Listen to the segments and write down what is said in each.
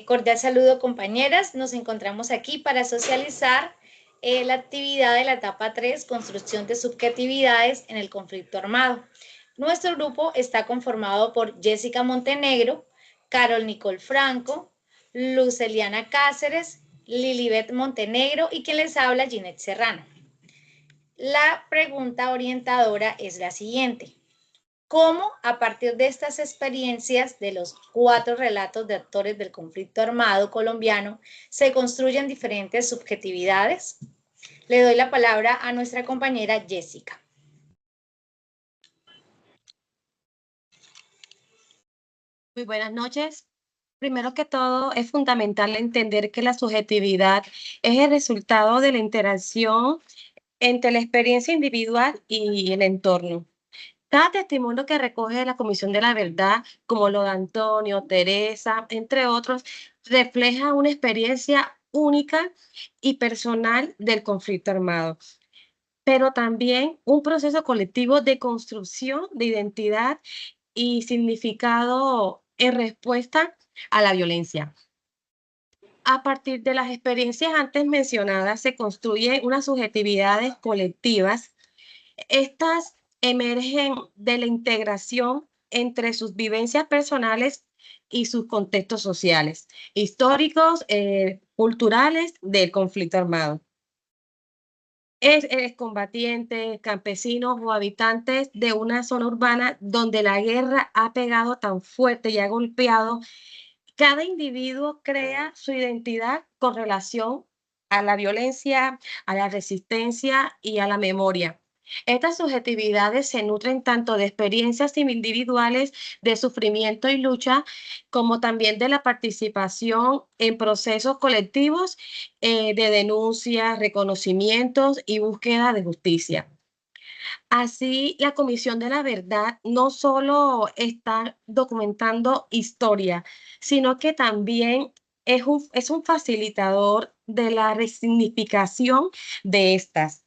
Cordial saludo, compañeras. Nos encontramos aquí para socializar la actividad de la etapa 3, construcción de subjetividades en el conflicto armado. Nuestro grupo está conformado por Jessica Montenegro, Carol Nicole Franco, Luz Eliana Cáceres, Lilibet Montenegro y quien les habla, Ginette Serrano. La pregunta orientadora es la siguiente. ¿Cómo, a partir de estas experiencias de los 4 relatos de actores del conflicto armado colombiano, se construyen diferentes subjetividades? Le doy la palabra a nuestra compañera Jessica. Muy buenas noches. Primero que todo, es fundamental entender que la subjetividad es el resultado de la interacción entre la experiencia individual y el entorno. Cada testimonio que recoge la Comisión de la Verdad, como lo de Antonio, Teresa, entre otros, refleja una experiencia única y personal del conflicto armado, pero también un proceso colectivo de construcción de identidad y significado en respuesta a la violencia. A partir de las experiencias antes mencionadas se construyen unas subjetividades colectivas. Estas emergen de la integración entre sus vivencias personales y sus contextos sociales, históricos, culturales del conflicto armado. Combatientes, campesinos o habitantes de una zona urbana donde la guerra ha pegado tan fuerte y ha golpeado, cada individuo crea su identidad con relación a la violencia, a la resistencia y a la memoria. Estas subjetividades se nutren tanto de experiencias individuales de sufrimiento y lucha, como también de la participación en procesos colectivos de denuncia, reconocimientos y búsqueda de justicia. Así, la Comisión de la Verdad no solo está documentando historia, sino que también es un facilitador de la resignificación de estas,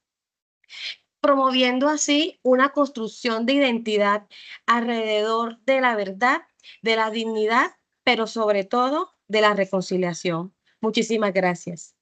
promoviendo así una construcción de identidad alrededor de la verdad, de la dignidad, pero sobre todo de la reconciliación. Muchísimas gracias.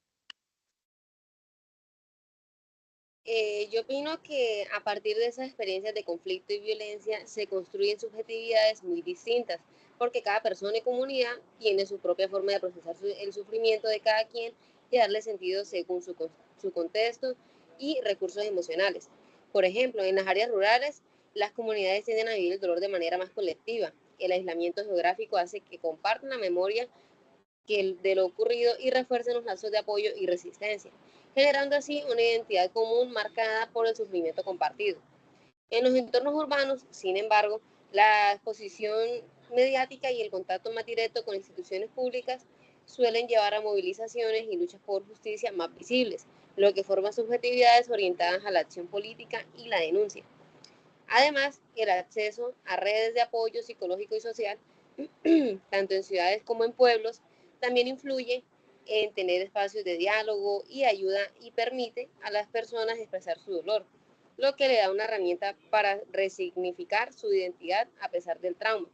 Yo opino que a partir de esas experiencias de conflicto y violencia se construyen subjetividades muy distintas, porque cada persona y comunidad tiene su propia forma de procesar el sufrimiento de cada quien y darle sentido según su contexto y recursos emocionales. Por ejemplo, en las áreas rurales, las comunidades tienden a vivir el dolor de manera más colectiva. El aislamiento geográfico hace que compartan la memoria de lo ocurrido y refuercen los lazos de apoyo y resistencia, generando así una identidad común marcada por el sufrimiento compartido. En los entornos urbanos, sin embargo, la exposición mediática y el contacto más directo con instituciones públicas suelen llevar a movilizaciones y luchas por justicia más visibles, lo que forma subjetividades orientadas a la acción política y la denuncia. Además, el acceso a redes de apoyo psicológico y social, tanto en ciudades como en pueblos, también influye en tener espacios de diálogo y ayuda y permite a las personas expresar su dolor, lo que le da una herramienta para resignificar su identidad a pesar del trauma.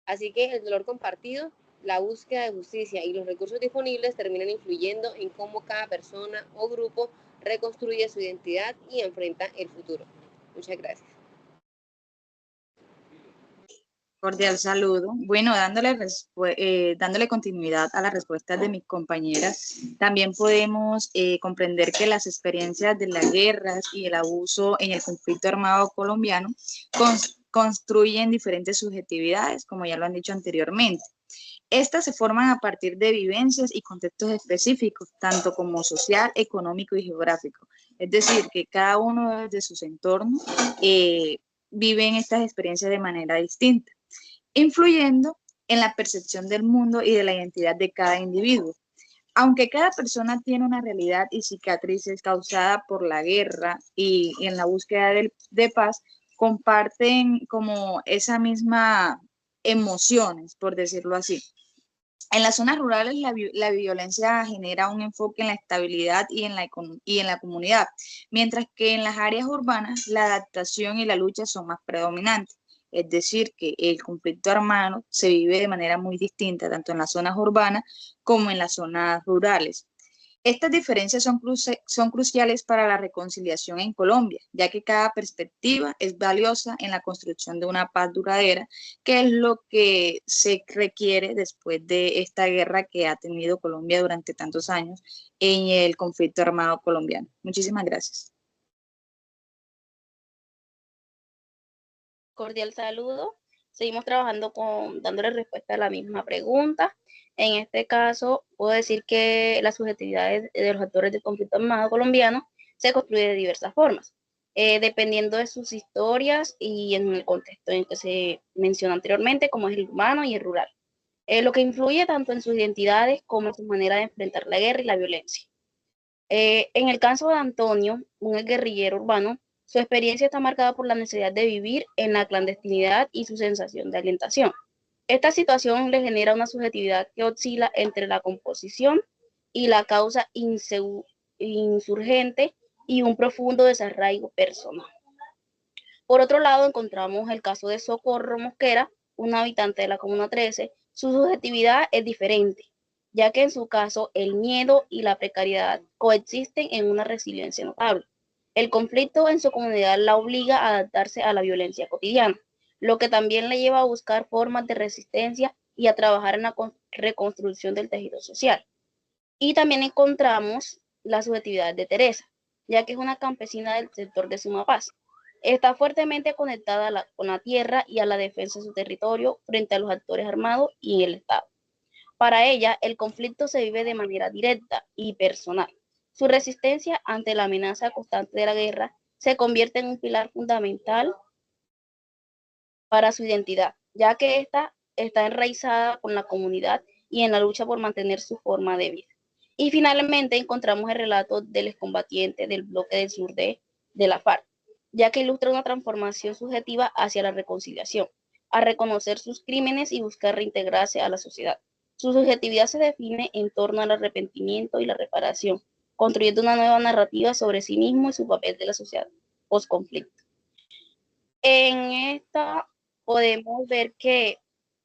Así que el dolor compartido, la búsqueda de justicia y los recursos disponibles terminan influyendo en cómo cada persona o grupo reconstruye su identidad y enfrenta el futuro. Muchas gracias. Cordial saludo. Bueno, dándole continuidad a las respuestas de mis compañeras, también podemos comprender que las experiencias de las guerras y el abuso en el conflicto armado colombiano construyen diferentes subjetividades, como ya lo han dicho anteriormente. Estas se forman a partir de vivencias y contextos específicos, tanto como social, económico y geográfico. Es decir, que cada uno desde sus entornos viven estas experiencias de manera distinta, influyendo en la percepción del mundo y de la identidad de cada individuo. Aunque cada persona tiene una realidad y cicatrices causadas por la guerra y en la búsqueda de paz, comparten como esa misma emociones, por decirlo así. En las zonas rurales la violencia genera un enfoque en la estabilidad y en la comunidad, mientras que en las áreas urbanas la adaptación y la lucha son más predominantes. Es decir, que el conflicto armado se vive de manera muy distinta, tanto en las zonas urbanas como en las zonas rurales. Estas diferencias son cruciales para la reconciliación en Colombia, ya que cada perspectiva es valiosa en la construcción de una paz duradera, que es lo que se requiere después de esta guerra que ha tenido Colombia durante tantos años en el conflicto armado colombiano. Muchísimas gracias. Cordial saludo. Seguimos trabajando dándole respuesta a la misma pregunta. En este caso, puedo decir que las subjetividades de los actores del conflicto armado colombiano se construyen de diversas formas, dependiendo de sus historias y en el contexto en que se mencionó anteriormente, como es el urbano y el rural. Lo que influye tanto en sus identidades como en su manera de enfrentar la guerra y la violencia. En el caso de Antonio, un guerrillero urbano, su experiencia está marcada por la necesidad de vivir en la clandestinidad y su sensación de alientación. Esta situación le genera una subjetividad que oscila entre la composición y la causa insurgente y un profundo desarraigo personal. Por otro lado, encontramos el caso de Socorro Mosquera, un habitante de la Comuna 13. Su subjetividad es diferente, ya que en su caso el miedo y la precariedad coexisten en una resiliencia notable. El conflicto en su comunidad la obliga a adaptarse a la violencia cotidiana, lo que también le lleva a buscar formas de resistencia y a trabajar en la reconstrucción del tejido social. Y también encontramos la subjetividad de Teresa, ya que es una campesina del sector de Sumapaz. Está fuertemente conectada con la tierra y a la defensa de su territorio frente a los actores armados y el Estado. Para ella, el conflicto se vive de manera directa y personal. Su resistencia ante la amenaza constante de la guerra se convierte en un pilar fundamental para su identidad, ya que ésta está enraizada con la comunidad y en la lucha por mantener su forma de vida. Y finalmente encontramos el relato del excombatiente del bloque del sur de la FARC, ya que ilustra una transformación subjetiva hacia la reconciliación, a reconocer sus crímenes y buscar reintegrarse a la sociedad. Su subjetividad se define en torno al arrepentimiento y la reparación, construyendo una nueva narrativa sobre sí mismo y su papel de la sociedad post-conflicto. En esta podemos ver que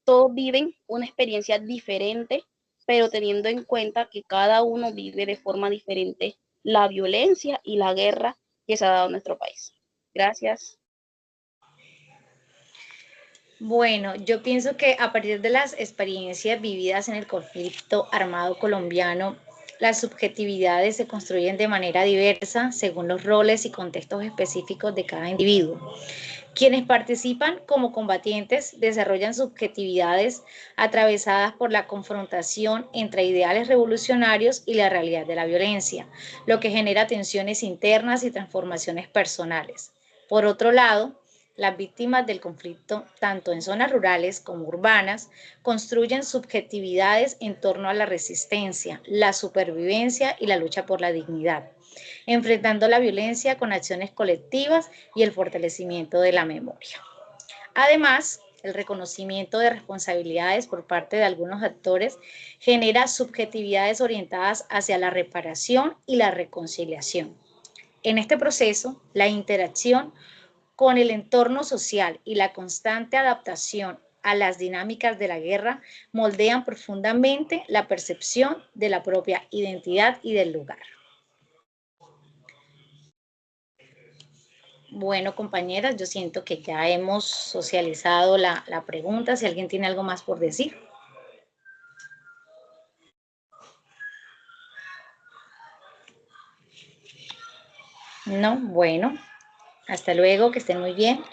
todos viven una experiencia diferente, pero teniendo en cuenta que cada uno vive de forma diferente la violencia y la guerra que se ha dado en nuestro país. Gracias. Bueno, yo pienso que a partir de las experiencias vividas en el conflicto armado colombiano, las subjetividades se construyen de manera diversa según los roles y contextos específicos de cada individuo. Quienes participan como combatientes desarrollan subjetividades atravesadas por la confrontación entre ideales revolucionarios y la realidad de la violencia, lo que genera tensiones internas y transformaciones personales. Por otro lado, las víctimas del conflicto, tanto en zonas rurales como urbanas, construyen subjetividades en torno a la resistencia, la supervivencia y la lucha por la dignidad, enfrentando la violencia con acciones colectivas y el fortalecimiento de la memoria. Además, el reconocimiento de responsabilidades por parte de algunos actores genera subjetividades orientadas hacia la reparación y la reconciliación. En este proceso, la interacción con el entorno social y la constante adaptación a las dinámicas de la guerra moldean profundamente la percepción de la propia identidad y del lugar. Bueno, compañeras, yo siento que ya hemos socializado la pregunta. Si alguien tiene algo más por decir. No, bueno. Hasta luego, que estén muy bien.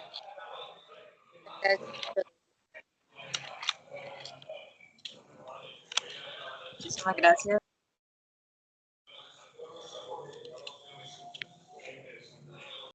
Muchísimas gracias.